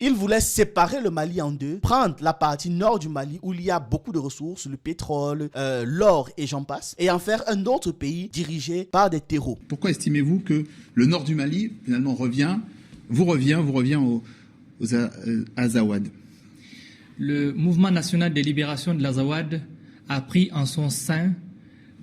Il voulait séparer le Mali en deux, prendre la partie nord du Mali où il y a beaucoup de ressources, le pétrole, l'or et j'en passe, et en faire un autre pays dirigé par des terreaux. Pourquoi estimez-vous que le nord du Mali, finalement, vous revient aux Azawad? Le mouvement national de libération de l'Azawad a pris en son sein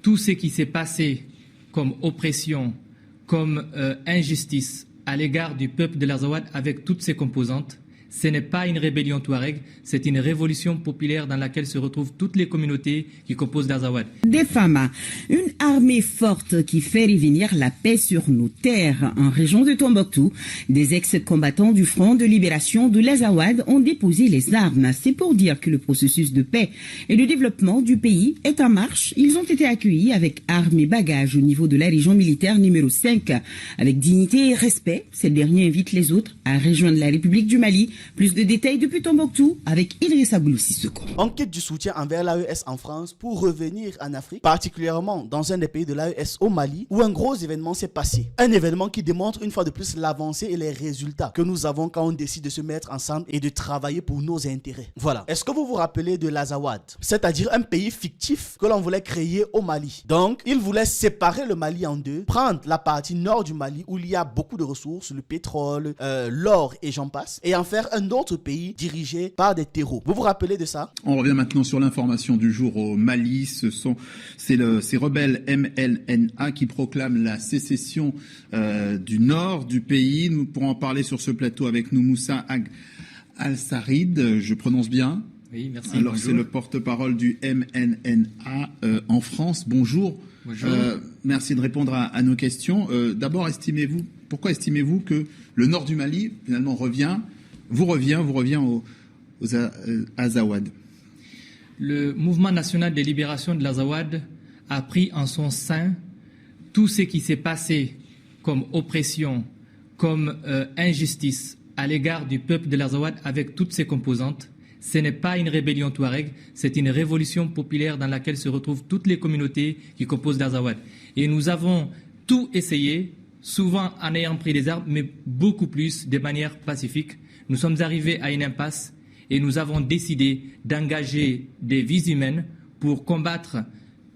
tout ce qui s'est passé comme oppression, comme injustice à l'égard du peuple de l'Azawad avec toutes ses composantes. Ce n'est pas une rébellion touareg, c'est une révolution populaire dans laquelle se retrouvent toutes les communautés qui composent l'Azawad. Des Fama, une armée forte qui fait revenir la paix sur nos terres. En région de Tombouctou, des ex-combattants du Front de libération de l'Azawad ont déposé les armes. C'est pour dire que le processus de paix et de développement du pays est en marche. Ils ont été accueillis avec armes et bagages au niveau de la région militaire numéro 5. Avec dignité et respect, ces derniers invitent les autres à rejoindre la République du Mali. Plus de détails depuis Tombouctou avec Idrissa Boulou Sissoko. Enquête du soutien envers l'AES en France pour revenir en Afrique, particulièrement dans un des pays de l'AES au Mali, où un gros événement s'est passé. Un événement qui démontre une fois de plus l'avancée et les résultats que nous avons quand on décide de se mettre ensemble et de travailler pour nos intérêts. Voilà. Est-ce que vous vous rappelez de l'Azawad? C'est-à-dire un pays fictif que l'on voulait créer au Mali. Donc, il voulait séparer le Mali en deux, prendre la partie nord du Mali où il y a beaucoup de ressources, le pétrole, l'or et j'en passe, et en faire un autre pays dirigé par des terreaux. Vous vous rappelez de ça? On revient maintenant sur l'information du jour au Mali. Ces rebelles MLNA qui proclament la sécession du nord du pays. Nous pourrons en parler sur ce plateau avec nous Moussa Al-Sarid. Je prononce bien? Oui, merci. Alors c'est le porte-parole du MLNA en France. Bonjour. Bonjour. Merci de répondre à nos questions. D'abord, pourquoi estimez-vous que le nord du Mali finalement vous revient aux Azawad? Le mouvement national de libération de l'Azawad a pris en son sein tout ce qui s'est passé comme oppression, comme injustice à l'égard du peuple de l'Azawad avec toutes ses composantes. Ce n'est pas une rébellion touareg, c'est une révolution populaire dans laquelle se retrouvent toutes les communautés qui composent l'Azawad. Et nous avons tout essayé, souvent en ayant pris des armes, mais beaucoup plus de manière pacifique. Nous sommes arrivés à une impasse et nous avons décidé d'engager des vies humaines pour combattre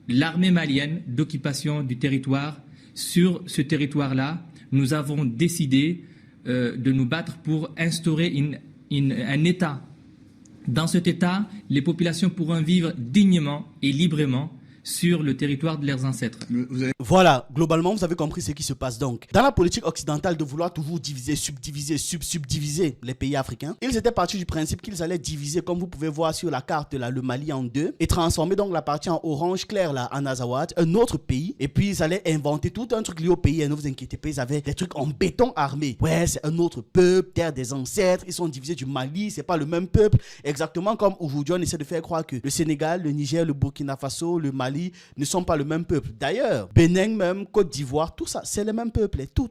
l'armée malienne d'occupation du territoire. Sur ce territoire-là, nous avons décidé de nous battre pour instaurer un État. Dans cet État, les populations pourront vivre dignement et librement sur le territoire de leurs ancêtres. Voilà, globalement, vous avez compris ce qui se passe donc. Dans la politique occidentale de vouloir toujours diviser, subdiviser les pays africains, ils étaient partis du principe qu'ils allaient diviser, comme vous pouvez voir sur la carte là, le Mali en deux, et transformer donc la partie en orange clair là, en Azawad, un autre pays, et puis ils allaient inventer tout un truc lié au pays, et ne vous inquiétez pas, ils avaient des trucs en béton armé. Ouais, c'est un autre peuple, terre des ancêtres, ils sont divisés du Mali, c'est pas le même peuple, exactement comme aujourd'hui on essaie de faire croire que le Sénégal, le Niger, le Burkina Faso, le Mali ne sont pas le même peuple. D'ailleurs, Bénin même, Côte d'Ivoire, tout ça, c'est le même peuple. Tout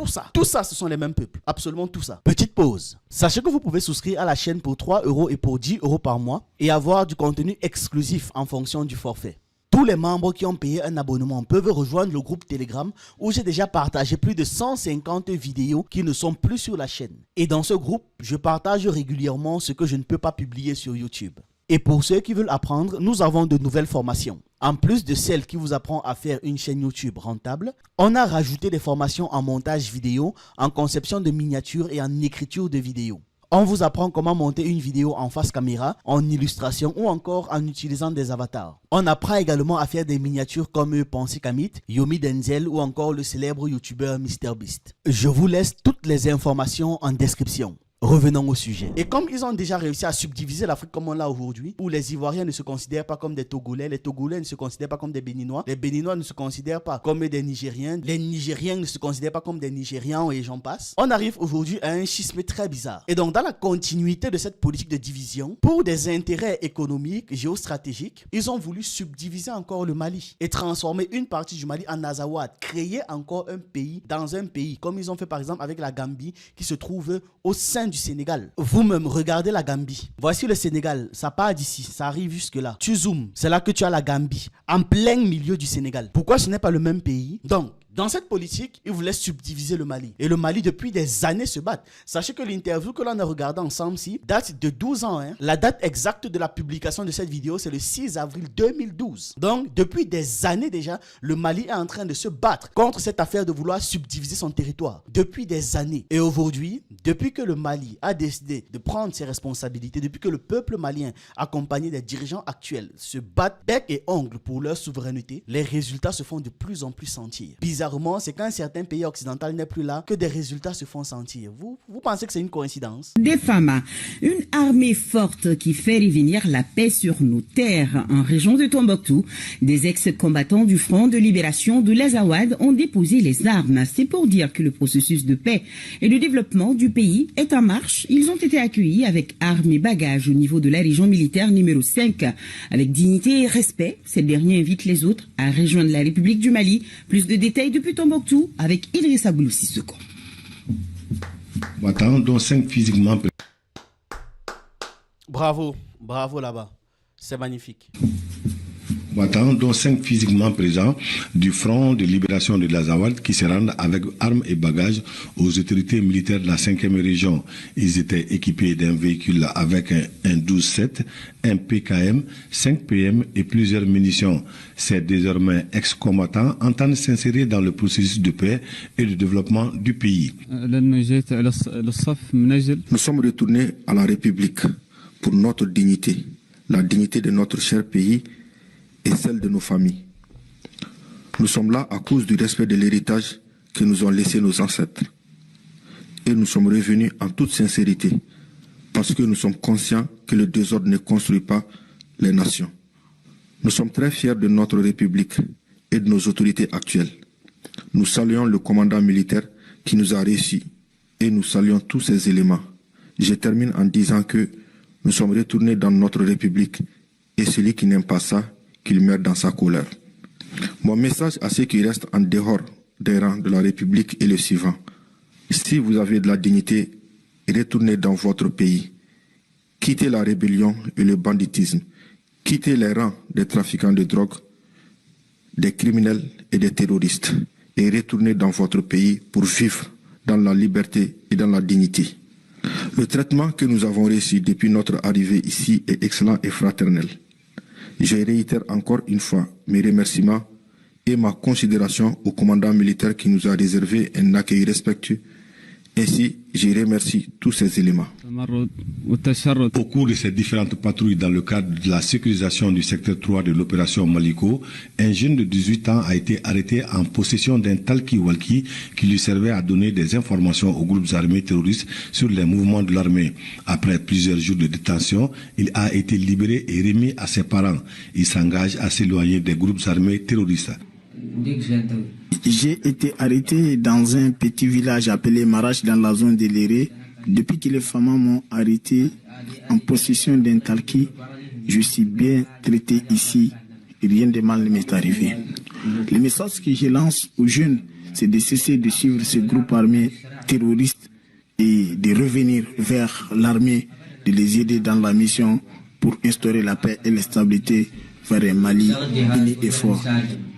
ça, ce sont les mêmes peuples. Absolument tout ça. Petite pause. Sachez que vous pouvez souscrire à la chaîne pour 3 € et pour 10 € par mois et avoir du contenu exclusif en fonction du forfait. Tous les membres qui ont payé un abonnement peuvent rejoindre le groupe Telegram où j'ai déjà partagé plus de 150 vidéos qui ne sont plus sur la chaîne. Et dans ce groupe, je partage régulièrement ce que je ne peux pas publier sur YouTube. Et pour ceux qui veulent apprendre, nous avons de nouvelles formations. En plus de celles qui vous apprend à faire une chaîne YouTube rentable, on a rajouté des formations en montage vidéo, en conception de miniatures et en écriture de vidéos. On vous apprend comment monter une vidéo en face caméra, en illustration ou encore en utilisant des avatars. On apprend également à faire des miniatures comme Pansy Kamit, Yomi Denzel ou encore le célèbre youtubeur MrBeast. Je vous laisse toutes les informations en description. Revenons au sujet. Et comme ils ont déjà réussi à subdiviser l'Afrique comme on l'a aujourd'hui, où les Ivoiriens ne se considèrent pas comme des Togolais, les Togolais ne se considèrent pas comme des Béninois, les Béninois ne se considèrent pas comme des Nigériens, les Nigériens ne se considèrent pas comme des Nigérians et j'en passe. On arrive aujourd'hui à un schisme très bizarre. Et donc dans la continuité de cette politique de division, pour des intérêts économiques, géostratégiques, ils ont voulu subdiviser encore le Mali et transformer une partie du Mali en Azawad, créer encore un pays dans un pays, comme ils ont fait par exemple avec la Gambie qui se trouve au sein du Sénégal. Vous-même, regardez la Gambie. Voici le Sénégal, ça part d'ici, ça arrive jusque là. Tu zoomes, c'est là que tu as la Gambie, en plein milieu du Sénégal. Pourquoi ce n'est pas le même pays? Donc, Dans cette politique, ils voulaient subdiviser le Mali. Et le Mali, depuis des années, se bat. Sachez que l'interview que l'on a regardée ensemble ici date de 12 ans. La date exacte de la publication de cette vidéo, c'est le 6 avril 2012. Donc, depuis des années déjà, le Mali est en train de se battre contre cette affaire de vouloir subdiviser son territoire. Depuis des années. Et aujourd'hui, depuis que le Mali a décidé de prendre ses responsabilités, depuis que le peuple malien, accompagné des dirigeants actuels, se battent bec et ongle pour leur souveraineté, les résultats se font de plus en plus sentir. Bizarrement, c'est quand un certain pays occidental n'est plus là que des résultats se font sentir. Vous pensez que c'est une coïncidence? Des FAMA, une armée forte qui fait revenir la paix sur nos terres. En région de Tombouctou, des ex-combattants du Front de libération de l'Azawad ont déposé les armes. C'est pour dire que le processus de paix et de développement du pays est en marche. Ils ont été accueillis avec armes et bagages au niveau de la région militaire numéro 5. Avec dignité et respect, ces derniers invitent les autres à rejoindre la République du Mali. Plus de détails depuis Tombouctou avec Idrissa Boulou Sissoko. Dont 5 physiquement. Bravo là-bas. C'est magnifique. Dont 5 physiquement présents du Front de libération de l'Azawad qui se rendent avec armes et bagages aux autorités militaires de la 5e région. Ils étaient équipés d'un véhicule avec un 12-7, un PKM, 5 PM et plusieurs munitions. Ces désormais ex-combattants entendent s'insérer dans le processus de paix et de développement du pays. Nous sommes retournés à la République pour notre dignité, la dignité de notre cher pays et celle de nos familles. Nous sommes là à cause du respect de l'héritage que nous ont laissé nos ancêtres. Et nous sommes revenus en toute sincérité, parce que nous sommes conscients que le désordre ne construit pas les nations. Nous sommes très fiers de notre République et de nos autorités actuelles. Nous saluons le commandant militaire qui nous a réussi et nous saluons tous ces éléments. Je termine en disant que nous sommes retournés dans notre République et celui qui n'aime pas ça, qu'il meurt dans sa colère. Mon message à ceux qui restent en dehors des rangs de la République est le suivant. Si vous avez de la dignité, retournez dans votre pays. Quittez la rébellion et le banditisme. Quittez les rangs des trafiquants de drogue, des criminels et des terroristes. Et retournez dans votre pays pour vivre dans la liberté et dans la dignité. Le traitement que nous avons reçu depuis notre arrivée ici est excellent et fraternel. Je réitère encore une fois mes remerciements et ma considération au commandant militaire qui nous a réservé un accueil respectueux. Ainsi, je remercie tous ces éléments. Au cours de ces différentes patrouilles dans le cadre de la sécurisation du secteur 3 de l'opération Maliko, un jeune de 18 ans a été arrêté en possession d'un talkie-walkie qui lui servait à donner des informations aux groupes armés terroristes sur les mouvements de l'armée. Après plusieurs jours de détention, il a été libéré et remis à ses parents. Il s'engage à s'éloigner des groupes armés terroristes. J'ai été arrêté dans un petit village appelé Marache dans la zone de l'Éré. Depuis que les femmes m'ont arrêté en possession d'un talki, je suis bien traité ici et rien de mal ne m'est arrivé. Le message que je lance aux jeunes, c'est de cesser de suivre ces groupes armés terroristes et de revenir vers l'armée, de les aider dans la mission pour instaurer la paix et la stabilité vers un Mali uni et fort.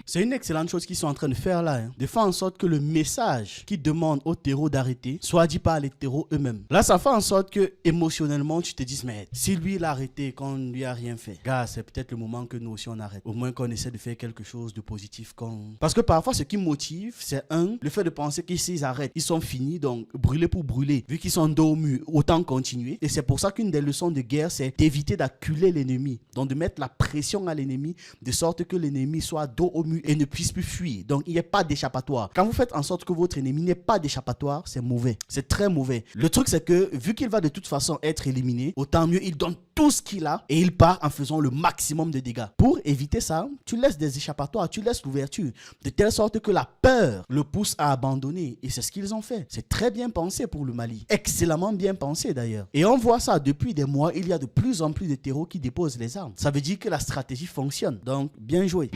C'est une excellente chose qu'ils sont en train de faire là, de faire en sorte que le message qui demande aux terreaux d'arrêter soit dit par les terreaux eux-mêmes. Là, ça fait en sorte que émotionnellement, tu te dises, mais si lui il a arrêté qu'on ne lui a rien fait, gars, c'est peut-être le moment que nous aussi on arrête. Au moins qu'on essaie de faire quelque chose de positif. Parce que parfois, ce qui motive, c'est le fait de penser qu'ils arrêtent, ils sont finis, donc brûler pour brûler. Vu qu'ils sont dos au mur, autant continuer. Et c'est pour ça qu'une des leçons de guerre, c'est d'éviter d'acculer l'ennemi. Donc de mettre la pression à l'ennemi, de sorte que l'ennemi soit dos au mur et ne puisse plus fuir. Donc, il n'y a pas d'échappatoire. Quand vous faites en sorte que votre ennemi n'ait pas d'échappatoire, c'est mauvais. C'est très mauvais. Le truc, c'est que, vu qu'il va de toute façon être éliminé, autant mieux, il donne tout ce qu'il a et il part en faisant le maximum de dégâts. Pour éviter ça, tu laisses des échappatoires, tu laisses l'ouverture, de telle sorte que la peur le pousse à abandonner. Et c'est ce qu'ils ont fait. C'est très bien pensé pour le Mali. Excellemment bien pensé d'ailleurs. Et on voit ça depuis des mois, il y a de plus en plus de terreaux qui déposent les armes. Ça veut dire que la stratégie fonctionne. Donc, bien joué.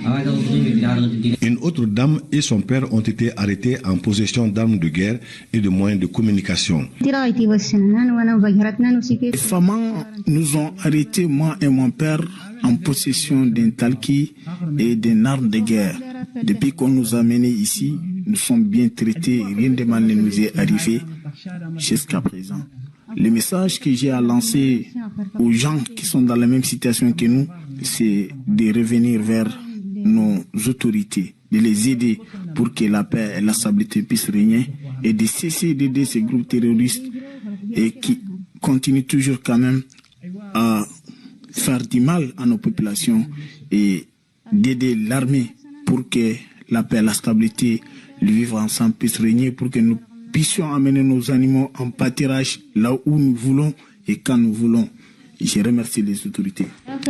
Une autre dame et son père ont été arrêtés en possession d'armes de guerre et de moyens de communication. Les femmes nous ont arrêtés, moi et mon père, en possession d'un talki et d'une arme de guerre. Depuis qu'on nous a menés ici, nous sommes bien traités, rien de mal ne nous est arrivé jusqu'à présent. Le message que j'ai à lancer aux gens qui sont dans la même situation que nous, c'est de revenir vers nos autorités, de les aider pour que la paix et la stabilité puissent régner et de cesser d'aider ces groupes terroristes et qui continuent toujours quand même à faire du mal à nos populations et d'aider l'armée pour que la paix et la stabilité, le vivre ensemble puissent régner, pour que nous puissions amener nos animaux en pâturage là où nous voulons et quand nous voulons. Je remercie les autorités.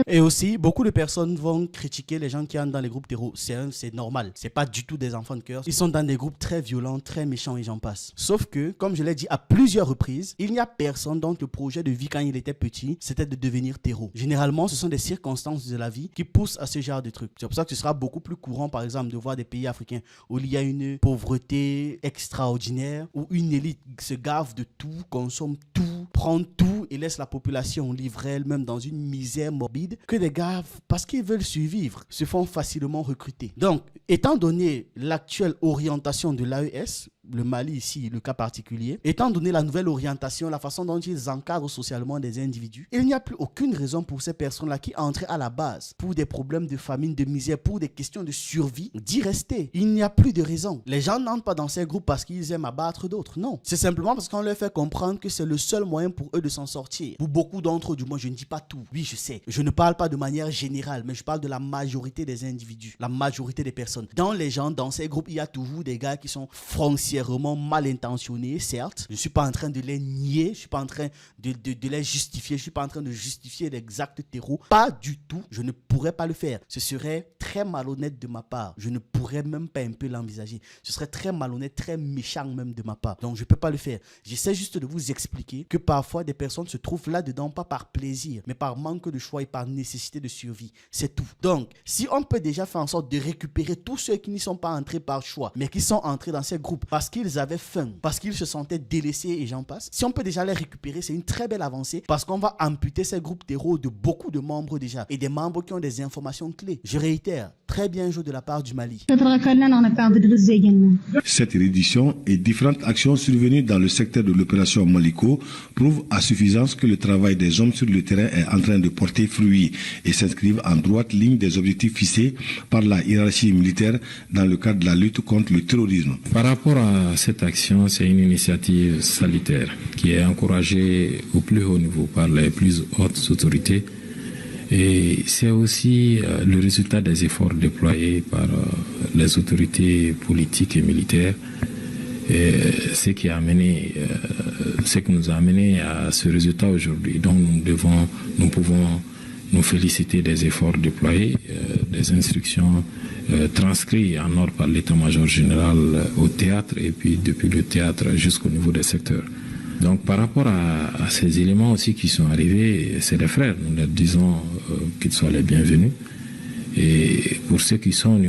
Et aussi, beaucoup de personnes vont critiquer les gens qui entrent dans les groupes terreaux. C'est normal. C'est pas du tout des enfants de cœur. Ils sont dans des groupes très violents, très méchants et j'en passe. Sauf que, comme je l'ai dit à plusieurs reprises, il n'y a personne dont le projet de vie quand il était petit, c'était de devenir terreau. Généralement, ce sont des circonstances de la vie qui poussent à ce genre de trucs. C'est pour ça que ce sera beaucoup plus courant, par exemple, de voir des pays africains où il y a une pauvreté extraordinaire, où une élite se gave de tout, consomme tout, prend tout et laisse la population livrée elle-même dans une misère morbide, que des gars, parce qu'ils veulent survivre, se font facilement recruter. Donc, étant donné l'actuelle orientation de l'AES, le Mali ici, le cas particulier, étant donné la nouvelle orientation, la façon dont ils encadrent socialement des individus, il n'y a plus aucune raison pour ces personnes-là qui entraient à la base pour des problèmes de famine, de misère, pour des questions de survie, d'y rester. Il n'y a plus de raison. Les gens n'entrent pas dans ces groupes parce qu'ils aiment abattre d'autres, non. C'est simplement parce qu'on leur fait comprendre que c'est le seul moyen pour eux de s'en sortir. Pour beaucoup d'entre eux, du moins, je ne dis pas tout. Oui, je sais. Je ne parle pas de manière générale, mais je parle de la majorité des individus, la majorité des personnes. Dans les gens, dans ces groupes, il y a toujours des gars qui sont foncièrement mal intentionnés, certes. Je ne suis pas en train de les nier, je ne suis pas en train de les justifier, je ne suis pas en train de justifier l'exact terreau. Pas du tout, je ne pourrais pas le faire. Ce serait très malhonnête de ma part. Je ne pourrais même pas un peu l'envisager. Ce serait très malhonnête, très méchant même de ma part. Donc je ne peux pas le faire. J'essaie juste de vous expliquer que parfois des personnes se trouvent là-dedans, pas par plaisir, mais par manque de choix et par nécessité de survie. C'est tout. Donc, si on peut déjà faire en sorte de récupérer tous ceux qui n'y sont pas entrés par choix, mais qui sont entrés dans ces groupes parce qu'ils avaient faim, parce qu'ils se sentaient délaissés et j'en passe, si on peut déjà les récupérer, c'est une très belle avancée parce qu'on va amputer ces groupes terreaux de beaucoup de membres déjà et des membres qui ont des informations clés. Je réitère, très bien joué de la part du Mali. Cette reddition et différentes actions survenues dans le secteur de l'opération Maliko prouvent à suffisance que le travail des hommes sur le terrain est en train de porter fruit et s'inscrivent en droite ligne des objectifs fixés par la hiérarchie militaire dans le cadre de la lutte contre le terrorisme. Par rapport à cette action, c'est une initiative salutaire qui est encouragée au plus haut niveau par les plus hautes autorités. Et c'est aussi le résultat des efforts déployés par les autorités politiques et militaires, et ce qui nous a amené à ce résultat aujourd'hui. Donc nous pouvons nous féliciter des efforts déployés, des instructions transcrites en ordre par l'état-major général au théâtre et puis depuis le théâtre jusqu'au niveau des secteurs. Donc par rapport à ces éléments aussi qui sont arrivés, c'est les frères, nous leur disons qu'ils soient les bienvenus. Et pour ceux qui sont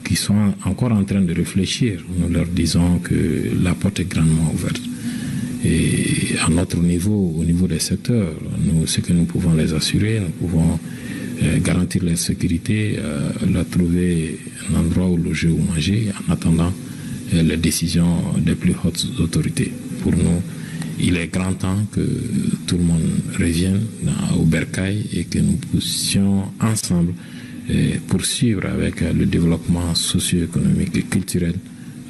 qui sont encore en train de réfléchir, nous leur disons que la porte est grandement ouverte. Et à notre niveau, au niveau des secteurs, ce que nous pouvons les assurer, nous pouvons garantir leur sécurité, leur trouver un endroit où loger ou manger en attendant les décisions des plus hautes autorités. Pour nous, il est grand temps que tout le monde revienne au bercail et que nous puissions ensemble poursuivre avec le développement socio-économique et culturel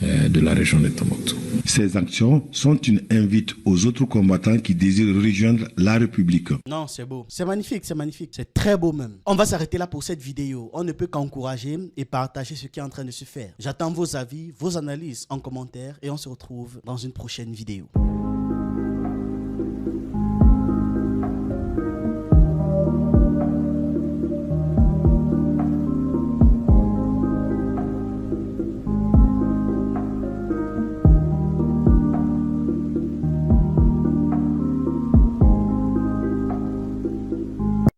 de la région de Tombouctou. Ces actions sont une invite aux autres combattants qui désirent rejoindre la République. Non, c'est beau. C'est magnifique, c'est magnifique. C'est très beau même. On va s'arrêter là pour cette vidéo. On ne peut qu'encourager et partager ce qui est en train de se faire. J'attends vos avis, vos analyses en commentaire et on se retrouve dans une prochaine vidéo.